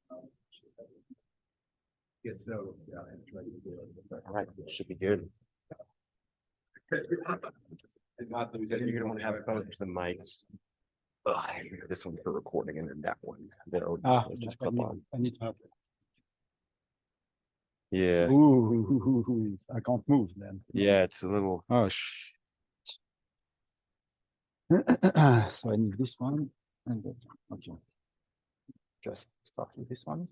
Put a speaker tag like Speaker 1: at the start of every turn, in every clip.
Speaker 1: So, yeah,
Speaker 2: All right, it should be good. You're gonna want to have both the mics. This one for recording and then that one. That'll just clip on.
Speaker 3: I need to have.
Speaker 2: Yeah.
Speaker 3: Ooh, I can't move then.
Speaker 2: Yeah, it's a little.
Speaker 3: Oh, so I need this one and that one. Okay. Just start with this one.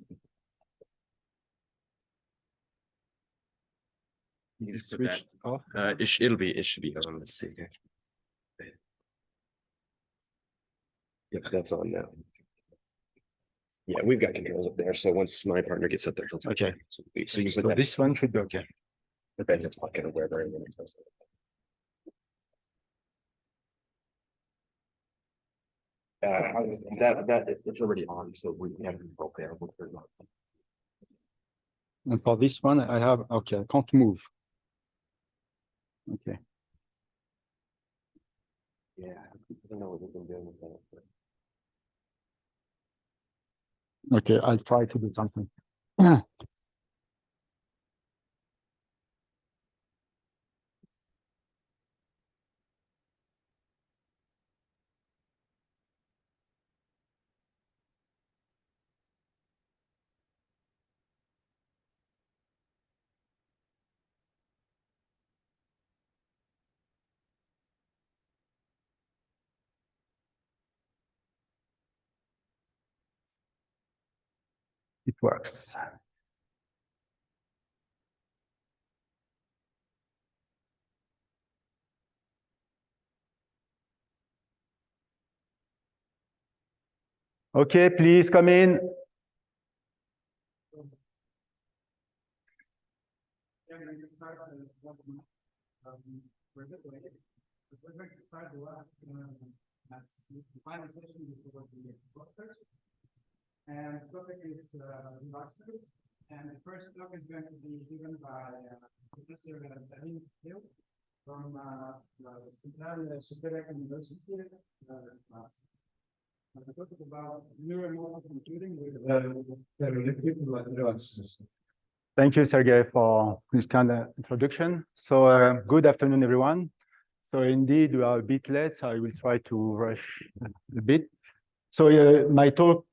Speaker 2: You
Speaker 3: Is it
Speaker 2: just put that
Speaker 3: switched off?
Speaker 2: It should be on. Let's see here. Yep, that's on now. Yeah, we've got controls up there. So once my partner gets up there, he'll touch it. So you can put that.
Speaker 3: This one should be okay.
Speaker 2: But then it's not gonna wear very many times. It's already on, so we have control there. We'll turn it on.
Speaker 3: And for this one, I have, okay, I can't move. Okay.
Speaker 2: Yeah, I don't know what we've been doing with that.
Speaker 3: Okay, I'll try to do something. It works. Okay, please come in.
Speaker 1: We're going to start the last final session before the doctors. And the topic is Relaxors. And the first talk is going to be given by Professor Brahim Dkhil from the Centrale Supélec University. The talk is about neuromorphic computing with ferroelectric relaxors.
Speaker 3: Thank you, Sergey, for this kind of introduction. So good afternoon, everyone. So indeed, we are a bit late, so I will try to rush a bit. So my talk,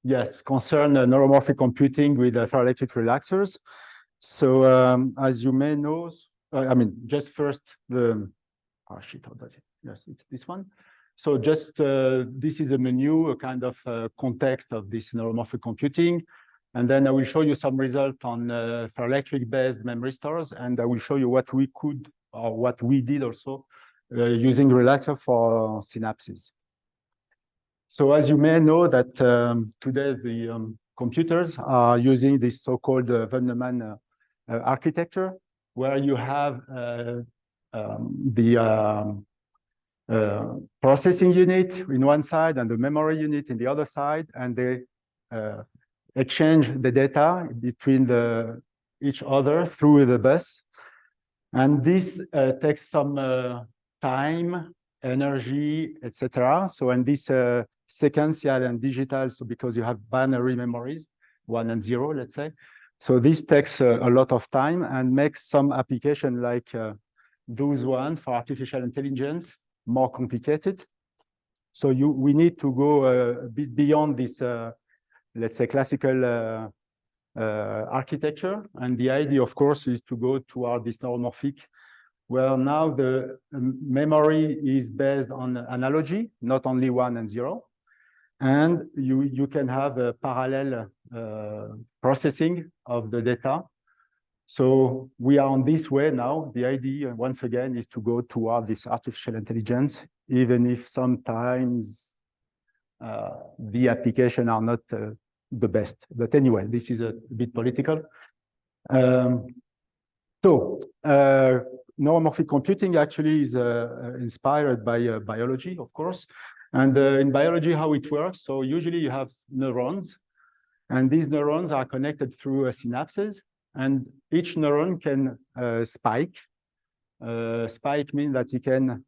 Speaker 3: yes, concern neuromorphic computing with ferroelectric relaxers. So as you may know, I mean, just first the, oh shit, how does it? Yes, it's this one. So just this is a menu, a kind of context of this neuromorphic computing. And then I will show you some result on ferroelectric-based Memristors, and I will show you what we could, or what we did also, using relaxor for synapses. So as you may know that today the computers are using this so-called von Neumann architecture, where you have the processing unit in one side and the memory unit in the other side, and they exchange the data between each other through the bus. And this takes some time, energy, etc. So in this sequential and digital, so because you have binary memories, 1 and 0, let's say. So this takes a lot of time and makes some application like those one for artificial intelligence more complicated. So we need to go a bit beyond this let's say, classical architecture. And the idea, of course, is to go toward this neuromorphic, where now the memory is based on analogy, not only 1 and 0. And you can have a parallel processing of the data. So we are on this way now. The idea, once again, is to go toward this artificial intelligence, even if sometimes the application are not the best. But anyway, this is a bit political. Neuromorphic computing actually is inspired by biology, of course. And in biology, how it works, so usually you have neurons, and these neurons are connected through synapses, and each neuron can spike. Spike means that you can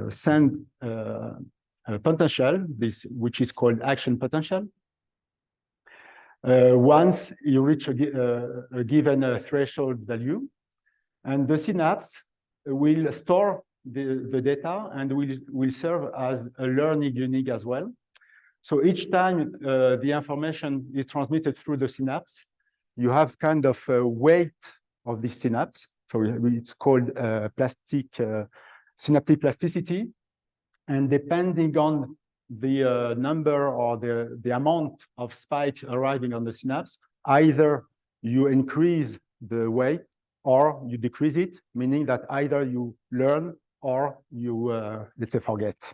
Speaker 3: send a potential, which is called action potential, once you reach a given threshold value. And the synapse will store the data and will serve as a learning unit as well. So each time the information is transmitted through the synapse, you have kind of a weight of this synapse. So it's called synaptic plasticity. And depending on the number or the amount of spike arriving on the synapse, either you increase the weight or you decrease it, meaning that either you learn or you, let's say, forget.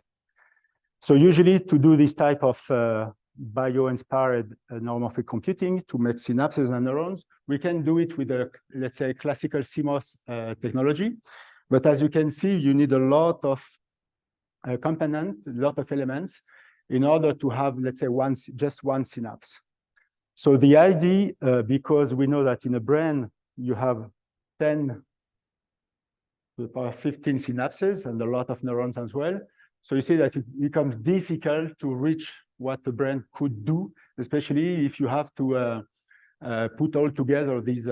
Speaker 3: So usually to do this type of bio-inspired neuromorphic computing to make synapses and neurons, we can do it with a, let's say, classical CMOS technology. But as you can see, you need a lot of components, a lot of elements in order to have, let's say, just one synapse. So the idea, because we know that in a brain, you have 10 to the power 15 synapses and a lot of neurons as well. So you see that it becomes difficult to reach what the brain could do, especially if you have to put all together these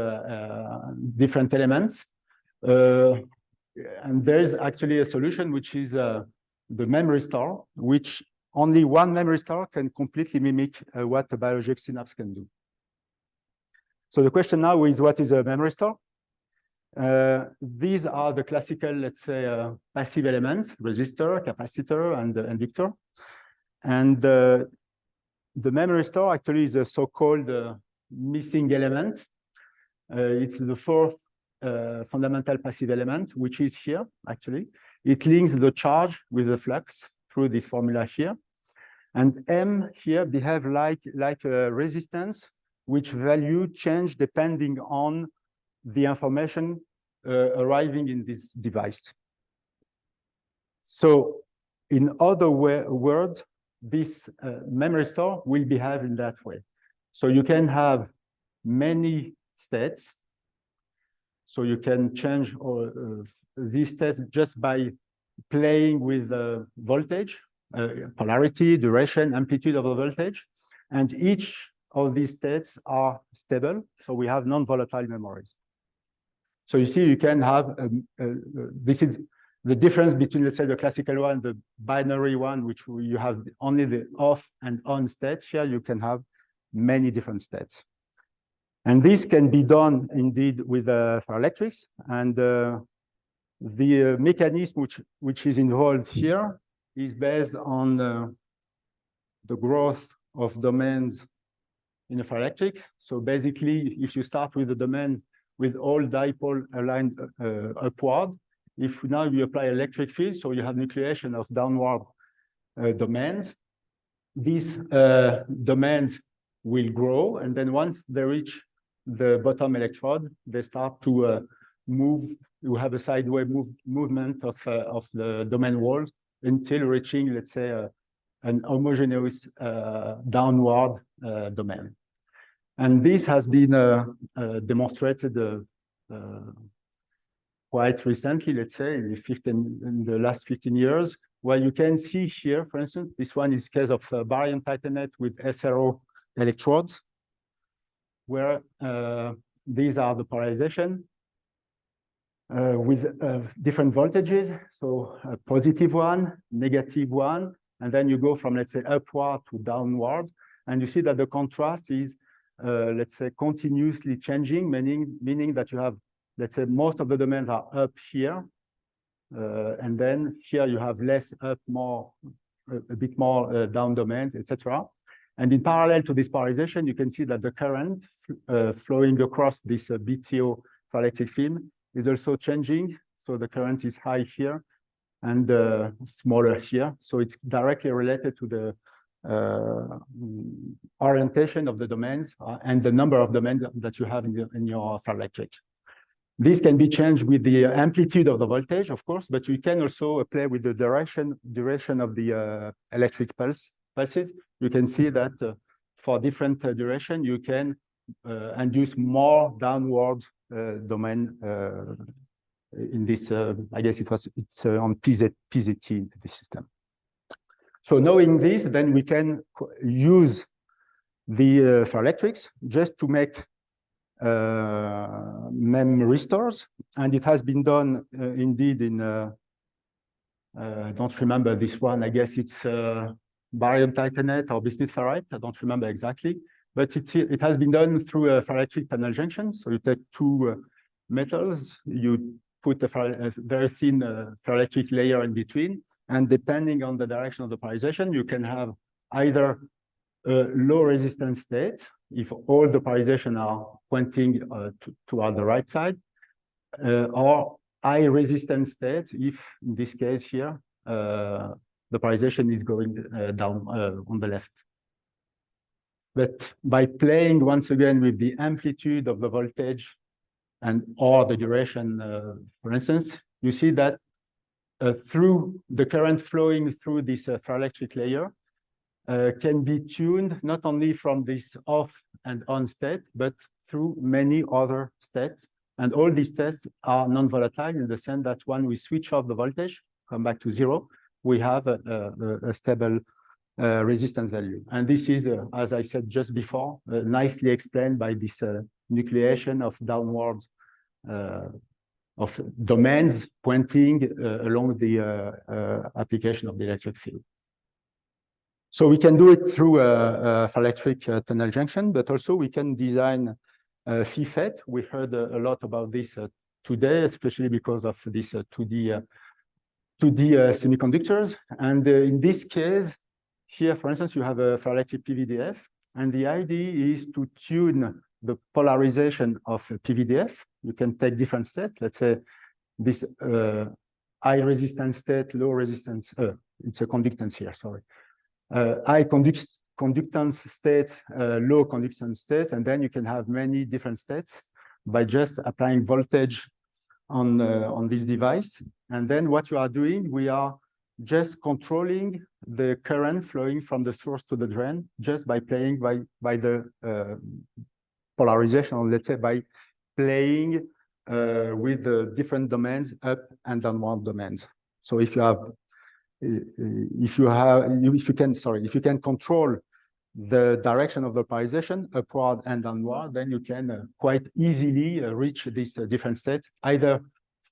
Speaker 3: different elements. And there's actually a solution, which is the Memristor, which only one Memristor can completely mimic what a biologic synapse can do. So the question now is, what is a Memristor? These are the classical, let's say, passive elements: resistor, capacitor, and inductor. And the Memristor actually is a so-called missing element. It's the fourth fundamental passive element, which is here, actually. It links the charge with the flux through this formula here. And M here behave like a resistance, which value change depending on the information arriving in this device. So in other words, this Memristor will behave in that way. So you can have many states. So you can change these states just by playing with voltage, polarity, duration, amplitude of the voltage. And each of these states are stable. So we have non-volatile memories. So you see, you can have, this is the difference between, let's say, the classical one, the binary one, which you have only the off and on state. Here you can have many different states. And this can be done indeed with ferroelectrics. And the mechanism which is involved here is based on the growth of domains in a ferroelectric. So basically, if you start with the domain with all dipole aligned upward, if now you apply electric field, so you have nucleation of downward domains, these domains will grow. And then once they reach the bottom electrode, they start to move. You have a sideways movement of the domain walls until reaching, let's say, an homogeneous downward domain. And this has been demonstrated quite recently, let's say, in the last 15 years, where you can see here, for instance, this one is case of barium titanate with SRO electrodes, where these are the polarization with different voltages. So a positive one, negative one, and then you go from, let's say, upward to downward. And you see that the contrast is, let's say, continuously changing, meaning that you have, let's say, most of the domains are up here. And then here you have less up, a bit more down domains, etc. And in parallel to this polarization, you can see that the current flowing across this BTO ferroelectric film is also changing. So the current is high here and smaller here. So it's directly related to the orientation of the domains and the number of domains that you have in your ferroelectric. This can be changed with the amplitude of the voltage, of course, but you can also play with the duration of the electric pulses. You can see that for different duration, you can induce more downward domain in this. I guess it's on PZT in the system. So knowing this, then we can use the ferroelectrics just to make Memristors, and it has been done indeed in I don't remember this one. I guess it's barium titanate or bismuth ferrite. I don't remember exactly, but it has been done through a ferroelectric tunnel junction. So you take two metals, you put a very thin ferroelectric layer in between, and depending on the direction of the polarization, you can have either a low resistance state if all the polarization are pointing toward the right side, or high resistance state if, in this case here, the polarization is going down on the left. But by playing once again with the amplitude of the voltage and or the duration, for instance, you see that through the current flowing through this ferroelectric layer can be tuned not only from this off and on state, but through many other states. And all these states are non-volatile in the sense that when we switch off the voltage, come back to zero, we have a stable resistance value. And this is, as I said just before, nicely explained by this nucleation of downward of domains pointing along the application of the electric field. So we can do it through a ferroelectric tunnel junction, but also we can design FEFET. We heard a lot about this today, especially because of this 2D semiconductors. And in this case, here, for instance, you have a ferroelectric PVDF, and the idea is to tune the polarization of PVDF. You can take different states. Let's say this high resistance state, low resistance. It's a conductance here. Sorry. High conductance state, low conductance state, and then you can have many different states by just applying voltage on this device. And then what you are doing, we are just controlling the current flowing from the source to the drain just by playing by the polarization, or let's say by playing with the different domains, up and downward domains. So if you can control the direction of the polarization upward and downward, then you can quite easily reach these different states, either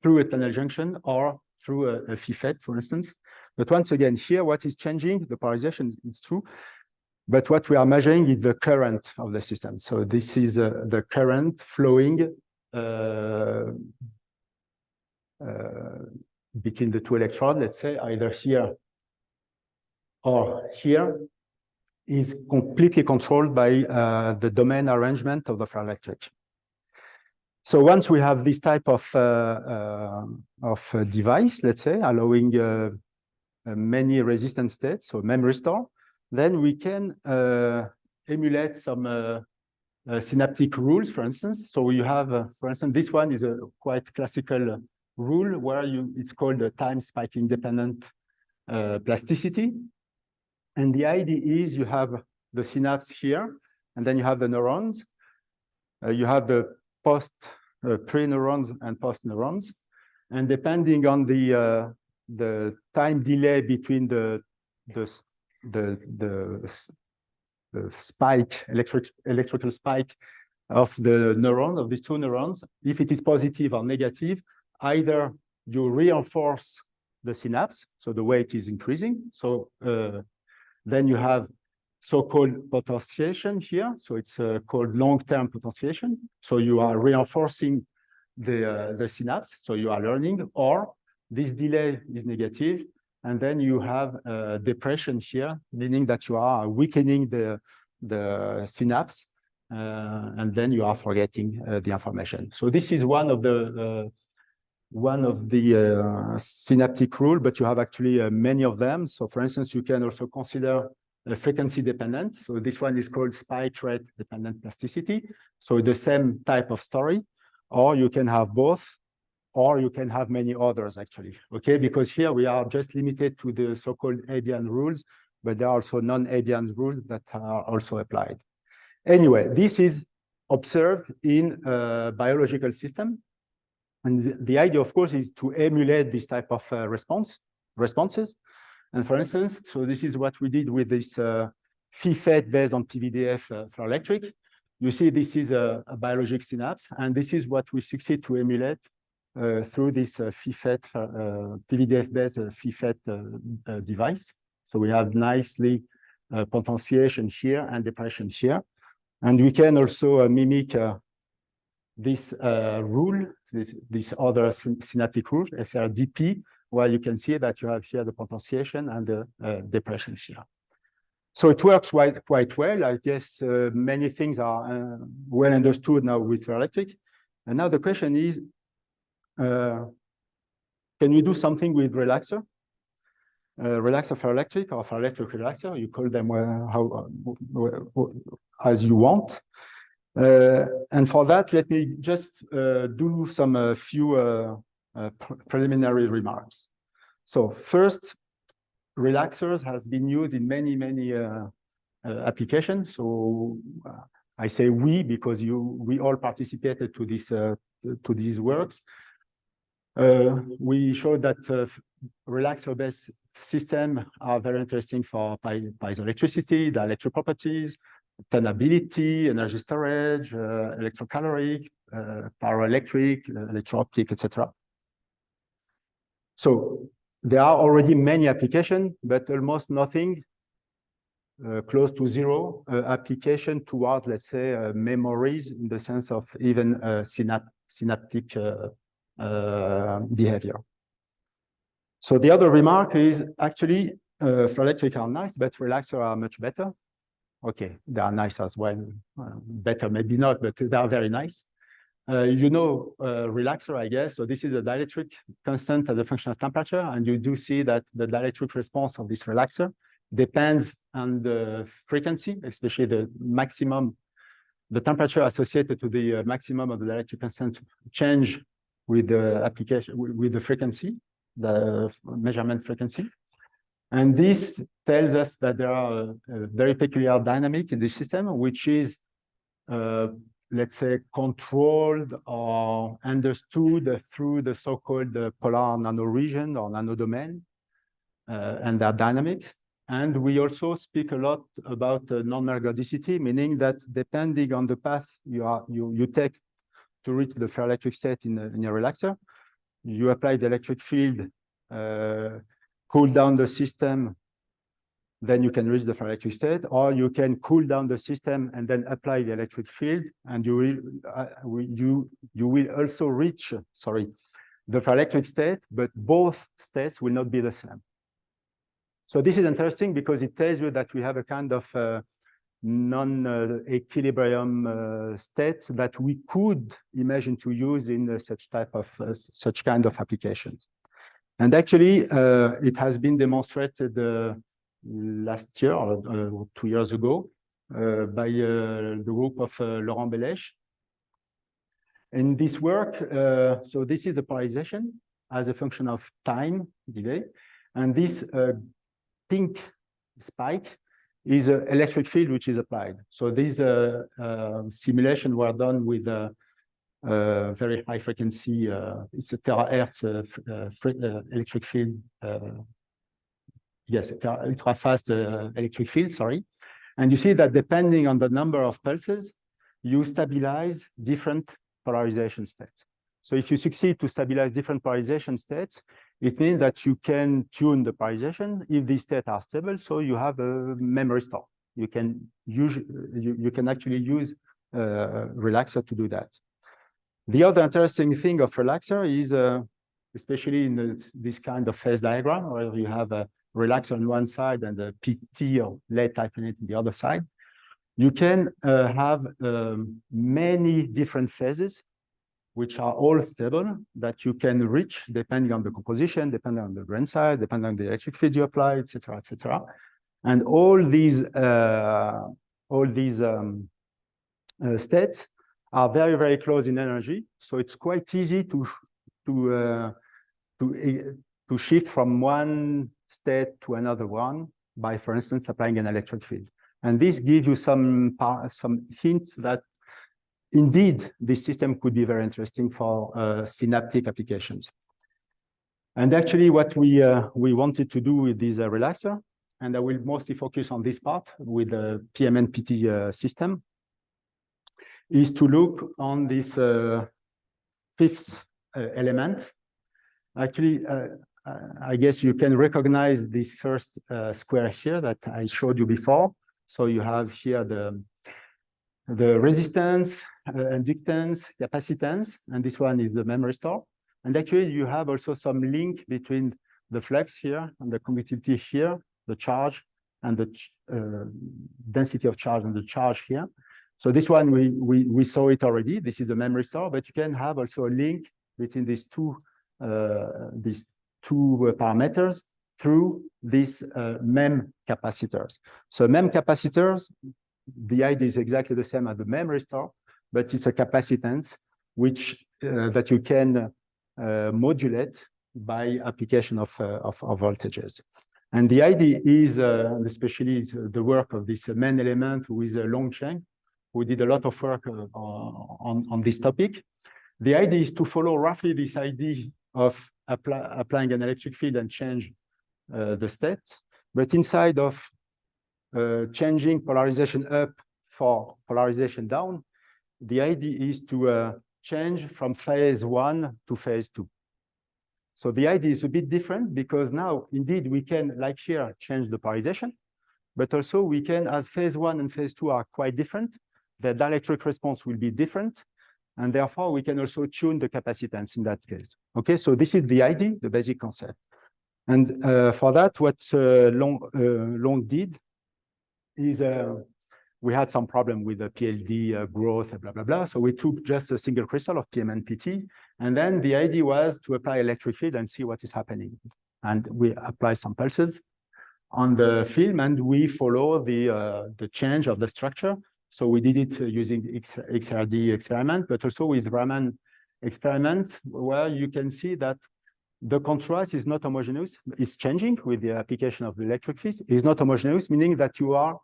Speaker 3: through a tunnel junction or through a FEFET, for instance. But once again, here, what is changing? The polarization is true, but what we are measuring is the current of the system. So this is the current flowing between the two electrodes, let's say, either here or here, is completely controlled by the domain arrangement of the ferroelectric. So once we have this type of device, let's say, allowing many resistance states, so Memristor, then we can emulate some synaptic rules, for instance. So you have, for instance, this one is a quite classical rule where it's called a time spike independent plasticity. And the idea is you have the synapse here, and then you have the neurons. You have the pre-neurons and post-neurons. And depending on the time delay between the spike, electrical spike of the neuron, of these two neurons, if it is positive or negative, either you reinforce the synapse, so the weight is increasing. So then you have so-called potentiation here. So it's called long-term potentiation. So you are reinforcing the synapse, so you are learning, or this delay is negative, and then you have depression here, meaning that you are weakening the synapse, and then you are forgetting the information. So this is one of the synaptic rule, but you have actually many of them. So for instance, you can also consider a frequency dependent. So this one is called spike rate dependent plasticity. So the same type of story, or you can have both, or you can have many others actually, okay? Because here we are just limited to the so-called Abian rules, but there are also non-Abian rules that are also applied. Anyway, this is observed in a biological system. And the idea, of course, is to emulate this type of responses. And for instance, so this is what we did with this FEFET based on PVDF ferroelectric. You see, this is a biologic synapse, and this is what we succeed to emulate through this FEFET, PVDF-based FEFET device. So we have nicely potentiation here and depression here. And we can also mimic this rule, this other synaptic rule, SRDP, where you can see that you have here the potentiation and the depression here. So it works quite well. I guess many things are well understood now with ferroelectric. And now the question is, can you do something with relaxor? Relaxor ferroelectric or ferroelectric relaxor, you call them as you want. And for that, let me just do some few preliminary remarks. So first, relaxors has been used in many applications. So I say we because we all participated to this to these works. We showed that relaxor-based systems are very interesting for piezoelectricity, the electric properties, tunability, energy storage, electrocaloric, ferroelectric, electro-optic, etc. So there are already many applications, but almost nothing close to zero application towards, let's say, memories in the sense of even synaptic behavior. So the other remark is actually ferroelectric are nice, but relaxors are much better. Okay, they are nice as well. Better, maybe not, but they are very nice. You know, relaxor, I guess. So this is a dielectric constant as a function of temperature, and you do see that the dielectric response of this relaxor depends on the frequency, especially the maximum, the temperature associated to the maximum of the dielectric constant change with the application, with the frequency, the measurement frequency. And this tells us that there are a very peculiar dynamic in this system, which is, let's say, controlled or understood through the so-called polar nanoregion or nanodomain and their dynamics. And we also speak a lot about non-ergodicity, meaning that depending on the path you take to reach the ferroelectric state in a relaxor, you apply the electric field, cool down the system, then you can reach the ferroelectric state, or you can cool down the system and then apply the electric field, and you will also reach, the ferroelectric state, but both states will not be the same. So this is interesting because it tells you that we have a kind of non-equilibrium state that we could imagine to use in such kind of applications. And actually, it has been demonstrated last year or 2 years ago by the group of Laurent Bellèche. In this work, so this is the polarization as a function of time delay, and this pink spike is an electric field which is applied. So these simulations were done with a very high frequency, it's a terahertz electric field, yes, ultra fast electric field, And you see that depending on the number of pulses, you stabilize different polarization states. So if you succeed to stabilize different polarization states, it means that you can tune the polarization if these states are stable. So you have a Memristor. You can actually use relaxor to do that. The other interesting thing of relaxor is, especially in this kind of phase diagram, where you have a relaxor on one side and a PT or lead titanate on the other side, you can have many different phases which are all stable, that you can reach depending on the composition, depending on the grain size, depending on the electric field you apply, etc., etc. And all these states are very, very close in energy. So it's quite easy to shift from one state to another one by, for instance, applying an electric field. And this gives you some hints that indeed, this system could be very interesting for synaptic applications. And actually, what we wanted to do with this relaxor and I will mostly focus on this part with the PMNPT system, is to look on this fifth element. Actually, I guess you can recognize this first square here that I showed you before. So you have here the resistance, inductance, capacitance, and this one is the Memristor. And actually, you have also some link between the flux here and the conductivity here, the charge, and the density of charge and the charge here. So this one, we saw it already. This is the Memristor, but you can have also a link between these two parameters through these Memcapacitors. So Memcapacitors, the idea is exactly the same as the Memristor, but it's a capacitance which that you can modulate by application of voltages. And the idea is, especially the work of this main element with Longchen, who did a lot of work on this topic. The idea is to follow roughly this idea of applying an electric field and change the state, but inside of changing polarization up for polarization down, the idea is to change from phase 1 to phase 2. So the idea is a bit different because now, indeed, we can, like here, change the polarization, but also we can, as phase 1 and phase 2 are quite different, the dielectric response will be different, and therefore we can also tune the capacitance in that case. Okay, so this is the idea, the basic concept. And for that, what Long did is we had some problem with the PLD growth, blah, blah, blah. So we took just a single crystal of PMNPT. And then the idea was to apply electric field and see what is happening. And we apply some pulses on the film and we follow the change of the structure. So we did it using XRD experiment, but also with Raman experiment, where you can see that the contrast is not homogeneous. It's changing with the application of the electric field. It's not homogeneous, meaning that you are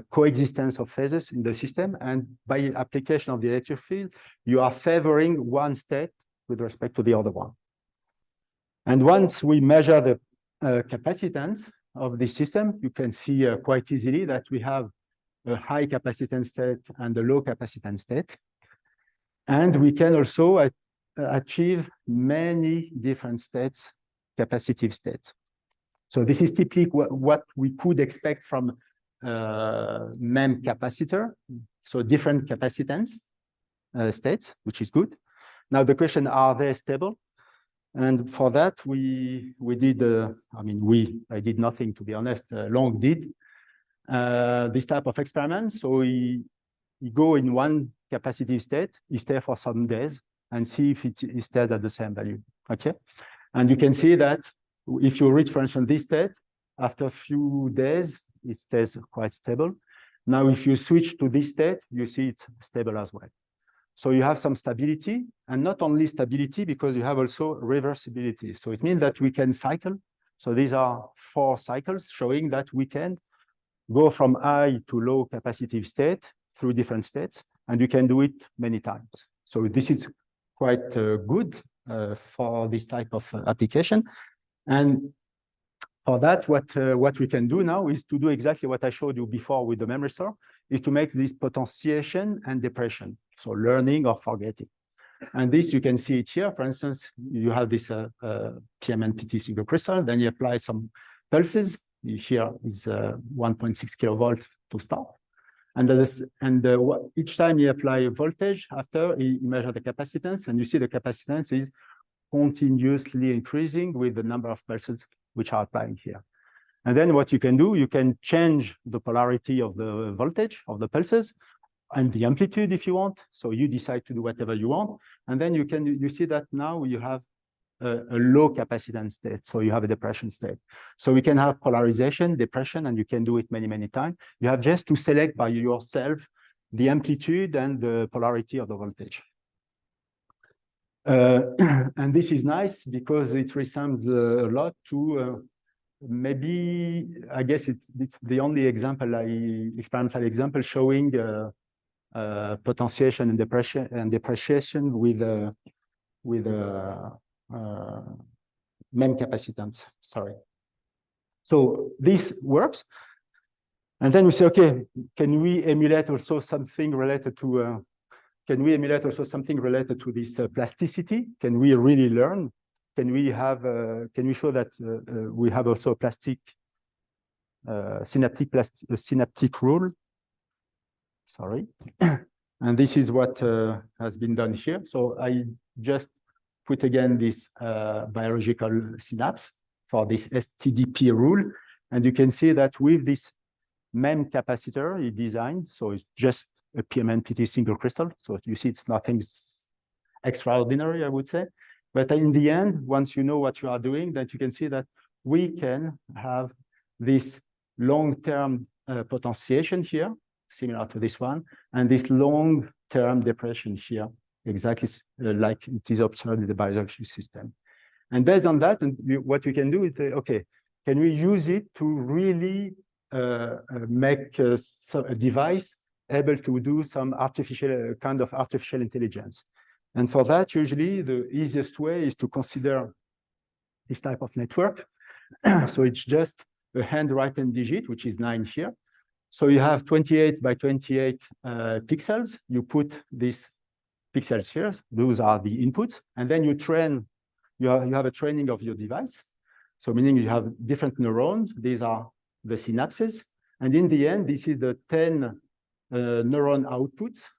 Speaker 3: coexistence of phases in the system. And by application of the electric field, you are favoring one state with respect to the other one. And once we measure the capacitance of the system, you can see quite easily that we have a high capacitance state and a low capacitance state. And we can also achieve many different states, capacitive states. So this is typically what we could expect from Memcapacitor, so different capacitance states, which is good. Now the question, are they stable? And for that, we did, I did nothing, to be honest, Long did this type of experiment. So he go in one capacitive state, he stay for some days and see if it stays at the same value, okay? And you can see that if you reach, for instance, this state, after a few days, it stays quite stable. Now, if you switch to this state, you see it's stable as well. So you have some stability, and not only stability, because you have also reversibility. So it means that we can cycle. So these are 4 cycles showing that we can go from high to low capacitive state through different states, and you can do it many times. So this is quite good for this type of application. And for that, what we can do now is to do exactly what I showed you before with the Memristor, is to make this potentiation and depression, so learning or forgetting. And this, you can see it here. For instance, you have this PMNPT single crystal, then you apply some pulses. Here is 1.6 kilovolt to start. And each time you apply a voltage, after you measure the capacitance, and you see the capacitance is continuously increasing with the number of pulses which are applying here. And then what you can do, you can change the polarity of the voltage of the pulses and the amplitude if you want. So you decide to do whatever you want. And then you see that now you have a low capacitance state. So you have a depression state. So we can have polarization, depression, and you can do it many, many times. You have just to select by yourself the amplitude and the polarity of the voltage. And this is nice because it resembles a lot to maybe, I guess it's the only example, experimental example showing potentiation and depreciation with Memcapacitance. Sorry. So this works. And then we say, okay, can we emulate also something related to this plasticity? Can we really learn? Can we show that we have also a synaptic rule? Sorry. And this is what has been done here. So I just put again this biological synapse for this STDP rule. And you can see that with this Memcapacitor he designed, so it's just a PMNPT single crystal. So you see it's nothing extraordinary, I would say. But in the end, once you know what you are doing, then you can see that we can have this long-term potentiation here, similar to this one, and this long-term depression here, exactly like it is observed in the biological system. And based on that, what we can do is, okay, can we use it to really make a device able to do some kind of artificial intelligence? And for that, usually the easiest way is to consider this type of network. So it's just a handwritten digit, which is 9 here. So you have 28 by 28 pixels. You put these pixels here. Those are the inputs. And then you train, you have a training of your device. So meaning you have different neurons. These are the synapses. And in the end, this is the 10 neuron outputs,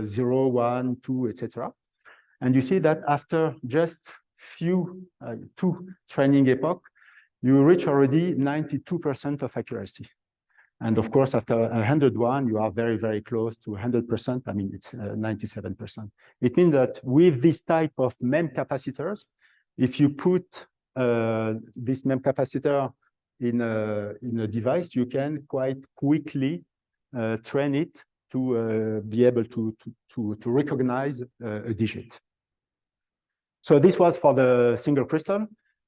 Speaker 3: 0, 1, 2, etc. And you see that after just two training epoch, you reach already 92% of accuracy. And of course, after 101, you are very, very close to 100%. I mean, it's 97%. It means that with this type of Memcapacitors, if you put this Memcapacitor in a device, you can quite quickly train it to be able to recognize a digit. So this was for the single crystal.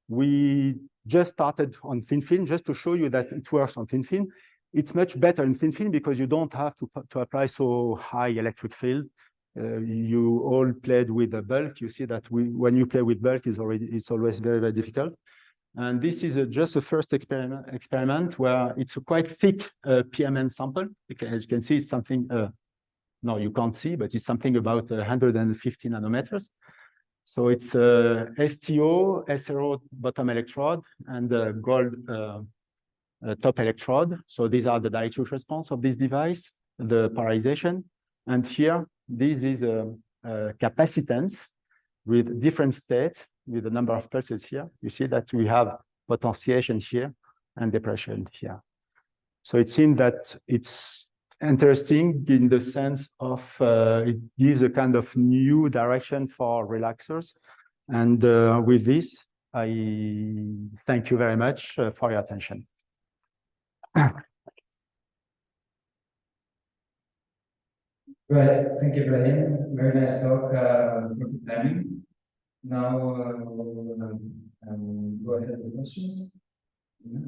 Speaker 3: We just started on thin film just to show you that it works on thin film. It's much better in thin film because you don't have to apply so high electric field. You all played with the bulk. You see that when you play with bulk, it's always very, very difficult. And this is just a first experiment where it's a quite thick PMN sample. As you can see, it's something, no, you can't see, but it's something about 150 nanometers. So it's STO, SRO bottom electrode, and gold top electrode. So these are the dielectric response of this device, the polarization. And here, this is a capacitance with different states, with the number of pulses here. You see that we have potentiation here and depression here. So it seems that it's interesting in the sense of it gives a kind of new direction for relaxers. And with this, I thank you very much for your attention.
Speaker 4: Right, thank you, Brahim. Very nice talk, perfect timing. Now, go ahead with questions. Yeah.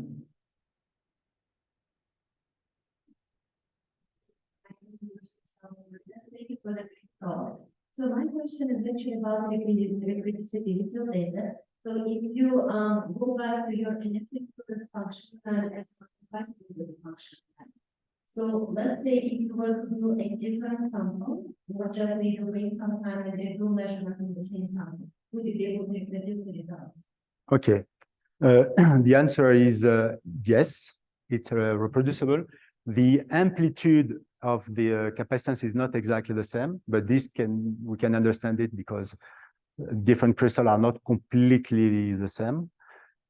Speaker 5: Thank you for the talk. So my question is actually about reproducibility of data. So if you go back to your electrical function as capacity to the function. So let's say if you were to do a different sample, or just need to wait some time and then do measurements in the same sample, would you be able to reproduce the result?
Speaker 3: Okay. The answer is yes, it's reproducible. The amplitude of the capacitance is not exactly the same, but we can understand it because different crystals are not completely the same.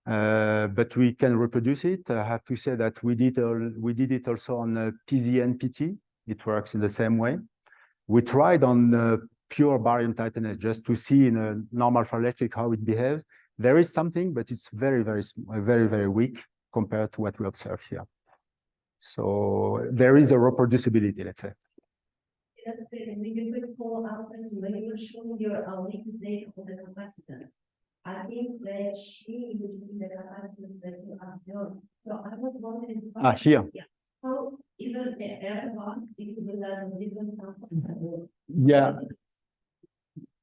Speaker 3: But we can reproduce it. I have to say that we did it also on PZNPT. It works in the same way. We tried on pure barium titanate just to see in a normal ferroelectric how it behaves. There is something, but it's very, very weak compared to what we observe here. So there is a reproducibility, let's say.
Speaker 5: Let's say that maybe we follow up when you were showing your latest data for the capacitance. I think that she is the capacitance that you observe. So I was wondering.
Speaker 3: Here.
Speaker 5: Yeah. How even the error one, if you will have a different sample.
Speaker 3: Yeah.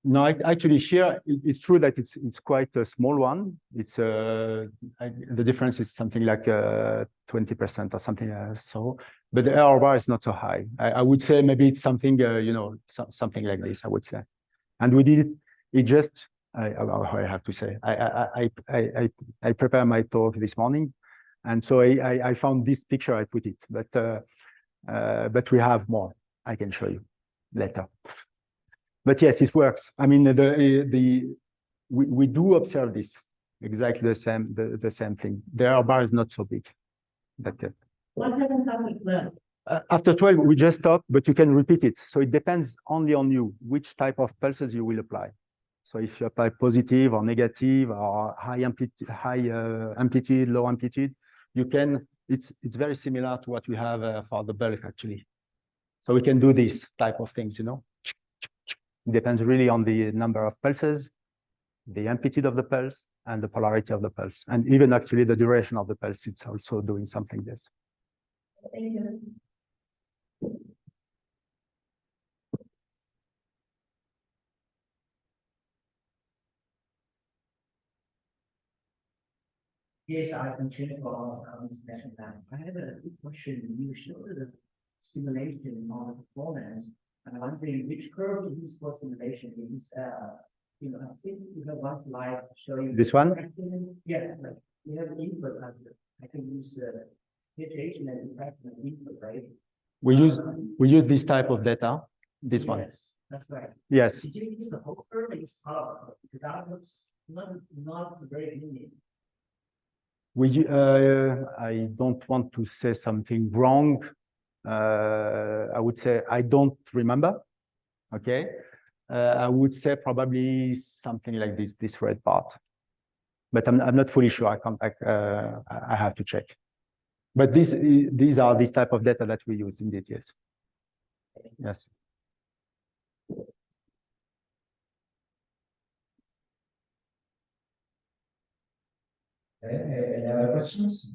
Speaker 3: No, actually here, it's true that it's quite a small one. It's the difference is something like 20% or something so, but the error bar is not so high. I would say maybe it's something, something like this, I would say. And we did it just, I have to say, I prepared my talk this morning. And so I found this picture, I put it, but we have more. I can show you later. But yes, it works. I mean, we do observe this exactly the same thing. The error bar is not so big.
Speaker 5: What happens after 12?
Speaker 3: After 12, we just stop, but you can repeat it. So it depends only on you, which type of pulses you will apply. So if you apply positive or negative or high amplitude, low amplitude, you can, it's very similar to what we have for the bulk actually. So we can do this type of things, It depends really on the number of pulses, the amplitude of the pulse, and the polarity of the pulse. And even actually the duration of the pulse, it's also doing something this.
Speaker 5: Thank you.
Speaker 6: Yes, I continue for our discussion now. I had a quick question. You showed the simulation on the performance. I'm wondering which curve is this for simulation? Is this, I think you have one slide showing
Speaker 3: This one?
Speaker 6: Yes, like you have input answer. I can use the situation and refraction of input, right?
Speaker 3: We use this type of data, this one.
Speaker 6: Yes, that's right.
Speaker 3: Yes.
Speaker 6: Did you use the whole curve or just part of it? Because that looks not very linear.
Speaker 3: I don't want to say something wrong. I would say I don't remember. Okay. I would say probably something like this red part, but I'm not fully sure. I have to check. But these are this type of data that we use indeed. Yes. Yes.
Speaker 4: Okay, any other questions?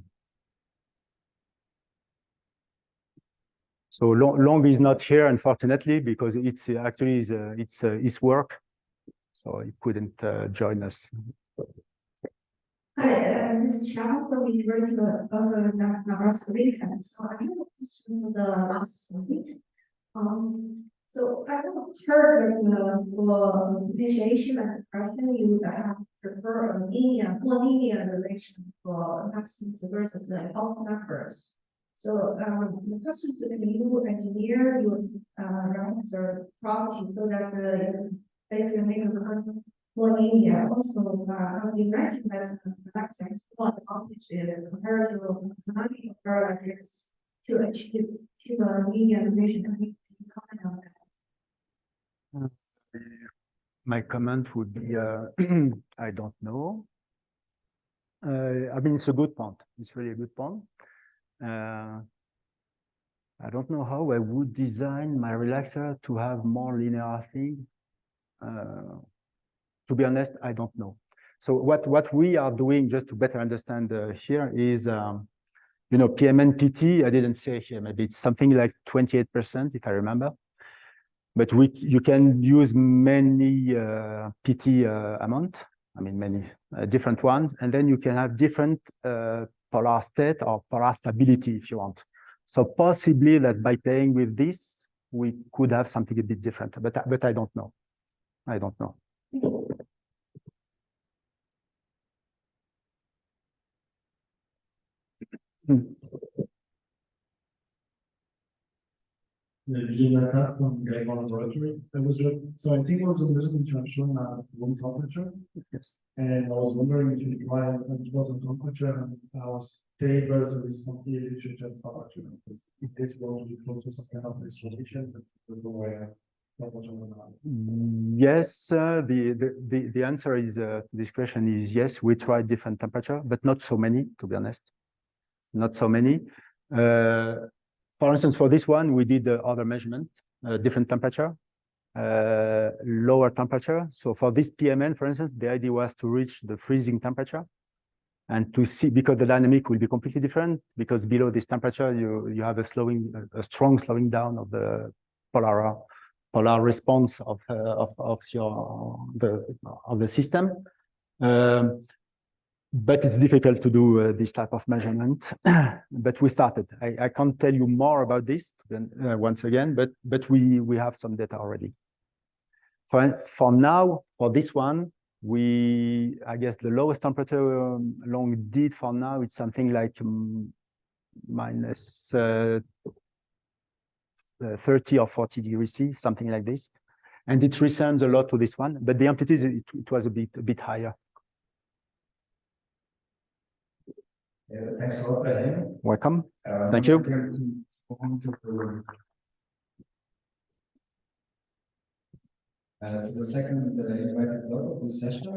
Speaker 3: So Long is not here, unfortunately, because it's actually it's his work, so he couldn't join us.
Speaker 5: Hi, this is Sharon from University of Nebraska. So I have a question on the last summit. So I have heard that for potentiation and compression, you would have prefer a more linear relation for capacitance versus the false numbers. So the question is, can you engineer your Relaxor property so that basically make a more linear? Also, how do you imagine that Relaxors what advantage compared to ferroelectrics to achieve a linear relation? Can you comment on that?
Speaker 3: My comment would be, I don't know. I mean, it's a good point. It's really a good point. I don't know how I would design my relaxer to have more linear thing. To be honest, I don't know. So what we are doing, just to better understand here, is PMN PT. I didn't say here. Maybe it's something like 28%, if I remember. But you can use many PT amount. I mean, many different ones, and then you can have different polar state or polar stability if you want. So possibly that by playing with this, we could have something a bit different. But I don't know. I don't know.
Speaker 7: Jonathan from Brahim Dkhil. So I think I was listening to showing room temperature.
Speaker 3: Yes.
Speaker 7: And I was wondering if you apply it was a temperature and stable to this continuity to just temperature. Because if this will be close to some kind of installation, where
Speaker 3: yes, the answer is this question is yes. We tried different temperature, but not so many, to be honest. Not so many. For instance, for this one, we did the other measurement, different temperature, lower temperature. So for this PMN, for instance, the idea was to reach the freezing temperature and to see, because the dynamic will be completely different, because below this temperature, you have a strong slowing down of the polar polar response of the system. But it's difficult to do this type of measurement. But we started. I can't tell you more about this once again, but we have some data already. For now, for this one, I guess the lowest temperature along did for now, it's something like minus 30 or 40 degrees C, something like this. And it resembles a lot to this one, but the amplitude, it was a bit higher.
Speaker 4: Yeah, thanks a lot, Brahim.
Speaker 3: Welcome. Thank you.
Speaker 4: To the second invited talk of this session,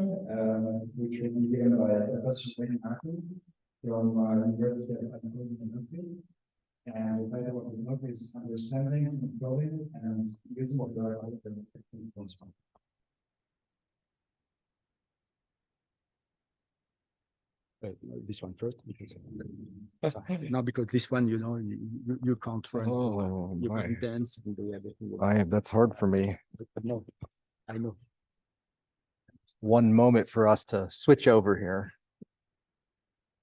Speaker 4: which will be given by Professor Brahim Dkhil from University of Memristors. And the title of the talk is Understanding, Controlling, and Using of the
Speaker 3: This one first, because no, because this one, you know, you can't run.
Speaker 2: Oh,
Speaker 3: You
Speaker 2: my.
Speaker 3: can dance and do everything.
Speaker 2: That's hard for me.
Speaker 3: No, I know.
Speaker 2: One moment for us to switch over here.